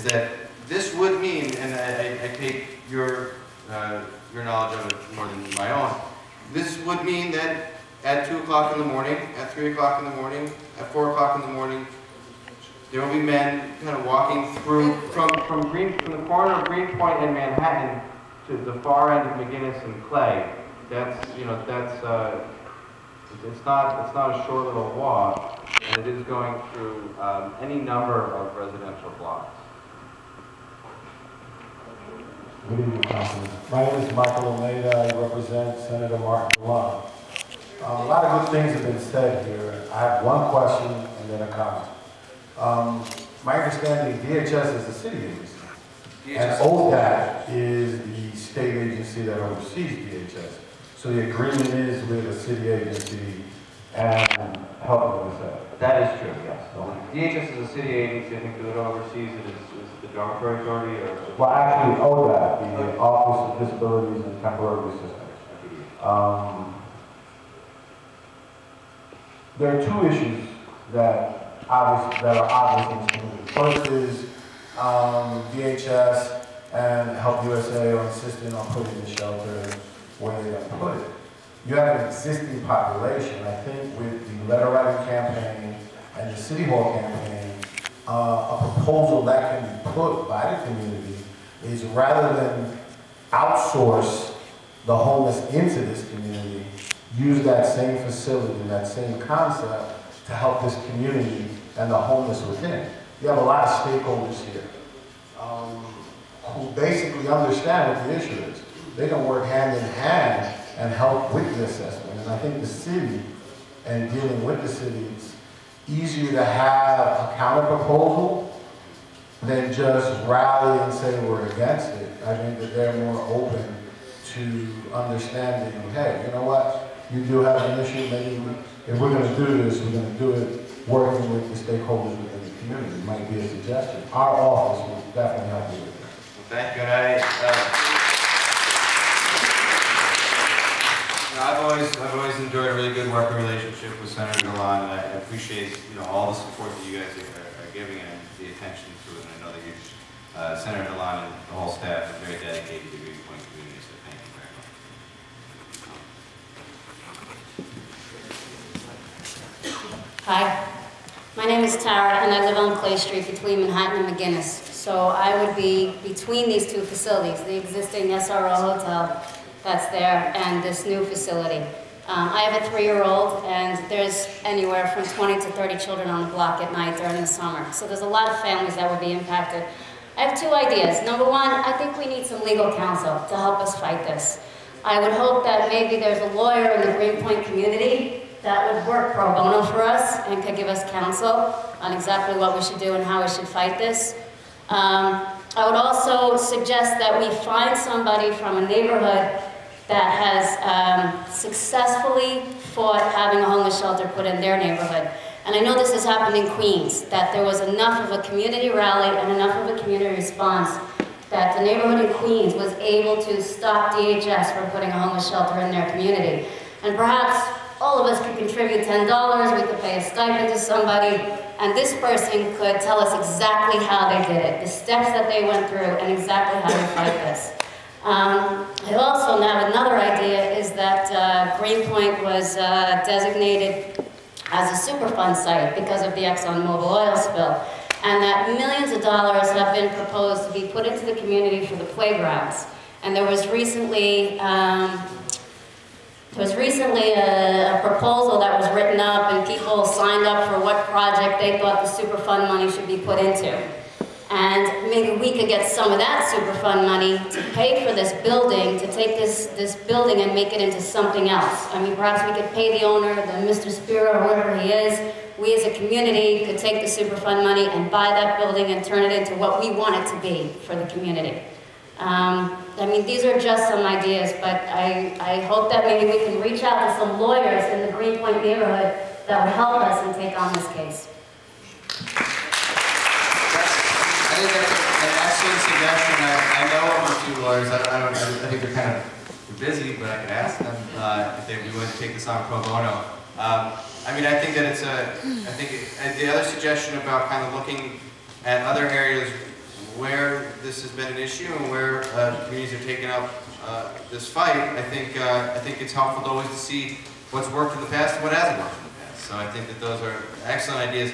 that this would mean, and I take your knowledge of it more than my own, this would mean that at 2 o'clock in the morning, at 3 o'clock in the morning, at 4 o'clock in the morning, there will be men kind of walking through from the corner of Greenpoint and Manhattan to the far end of McGinnis and Clay. That's, it's not a short little walk, and it is going through any number of residential blocks. Good evening, Councilman. My name is Michael Almeida. I represent Senator Martin Dilan. A lot of good things have been said here. I have one question and then a comment. My understanding, DHS is a city agency, and ODAT is the state agency that oversees DHS. So the agreement is with a city agency and helping with that. That is true, yes. So DHS is a city agency. I think that oversees it is the Dormitory Authority, or well, actually ODAT, the Office of Disabilities and Temporary Assistance. There are two issues that are obvious in this community. First is DHS and Help USA are insisting on putting the shelter where they have put it. You have an existing population. I think with the letter writing campaign and the City Hall campaign, a proposal that can be put by the community is rather than outsource the homeless into this community, use that same facility and that same concept to help this community and the homeless within. You have a lot of stakeholders here who basically understand what the issue is. They can work hand in hand and help with the assessment. And I think the city, and dealing with the city, it's easier to have a counter proposal than just rally and say we're against it. I think that they're more open to understanding, hey, you know what? You do have an issue, maybe if we're going to do this, we're going to do it working with the stakeholders within the community. It might be a suggestion. Our office will definitely help you with that. Well, thank you. And I've always enjoyed a really good working relationship with Senator Dilan, and I appreciate all the support that you guys are giving and the attention to it. And I know that Senator Dilan and the whole staff are very dedicated to Greenpoint community. So thank you very much. Hi, my name is Tara, and I live on Clay Street between Manhattan and McGinnis. So I would be between these two facilities, the existing SRO hotel that's there and this new facility. I have a 3-year-old, and there's anywhere from 20 to 30 children on the block at night during the summer. So there's a lot of families that would be impacted. I have 2 ideas. Number one, I think we need some legal counsel to help us fight this. I would hope that maybe there's a lawyer in the Greenpoint community that would work pro bono for us and could give us counsel on exactly what we should do and how we should fight this. I would also suggest that we find somebody from a neighborhood that has successfully fought having a homeless shelter put in their neighborhood. And I know this has happened in Queens, that there was enough of a community rally and enough of a community response that the neighborhood in Queens was able to stop DHS from putting a homeless shelter in their community. And perhaps all of us could contribute $10, we could pay a stipend to somebody, and this person could tell us exactly how they did it, the steps that they went through, and exactly how to fight this. I also have another idea is that Greenpoint was designated as a Superfund site because of the ExxonMobil oil spill, and that millions of dollars have been proposed to be put into the community for the playgrounds. And there was recently a proposal that was written up, and people signed up for what project they thought the Superfund money should be put into. And maybe we could get some of that Superfund money to pay for this building, to take this building and make it into something else. I mean, perhaps we could pay the owner, the Mr. Spiro, whoever he is. We as a community could take the Superfund money and buy that building and turn it into what we want it to be for the community. I mean, these are just some ideas, but I hope that maybe we can reach out to some lawyers in the Greenpoint neighborhood that would help us and take on this case. I think that's an excellent suggestion. I know of a few lawyers. I think they're kind of busy, but I could ask them if they'd be willing to take this on pro bono. I mean, I think that the other suggestion about kind of looking at other areas this has been an issue and where communities are taking up this fight, I think it's helpful to always to see what's worked in the past and what hasn't worked in the past. So I think that those are excellent ideas.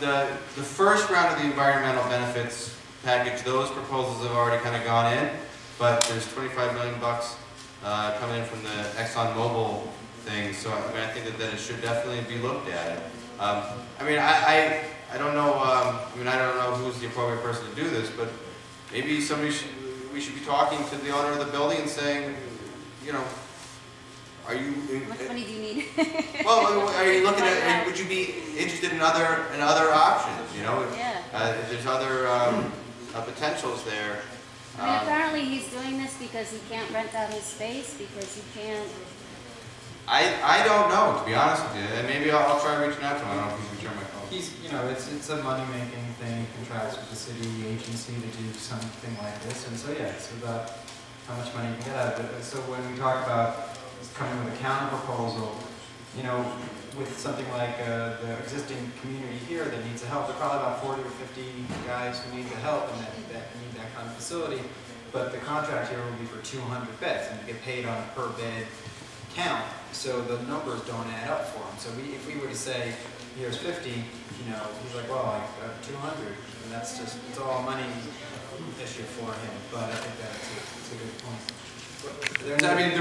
The first round of the environmental benefits package, those proposals have already kind of gone in, but there's $25 million coming in from the ExxonMobil thing. So I mean, I think that it should definitely be looked at. I mean, I don't know. I don't know who's the appropriate person to do this, but maybe we should be talking to the owner of the building and saying, you know, are you? How much money do you need? Well, are you looking at? Would you be interested in other options? You know, Yeah. if there's other potentials there. I mean, apparently he's doing this because he can't rent out his space because he can't. I don't know, to be honest with you. And maybe I'll try reaching out to him. I don't know if he's returned my call. It's a money-making thing. He contracts with the city agency to do something like this, and so yeah, it's about how much money you can get out of it. So when we talk about coming with a counter proposal, with something like the existing community here that needs the help, there are probably about 40 or 50 guys who need the help and that need that kind of facility. But the contract here will be for 200 beds, and you get paid on a per bed count, so the numbers don't add up for him. So if we were to say, here's 50, he's like, well, I got 200, and that's just, it's all a money issue for him. But I think that's a good point. I mean,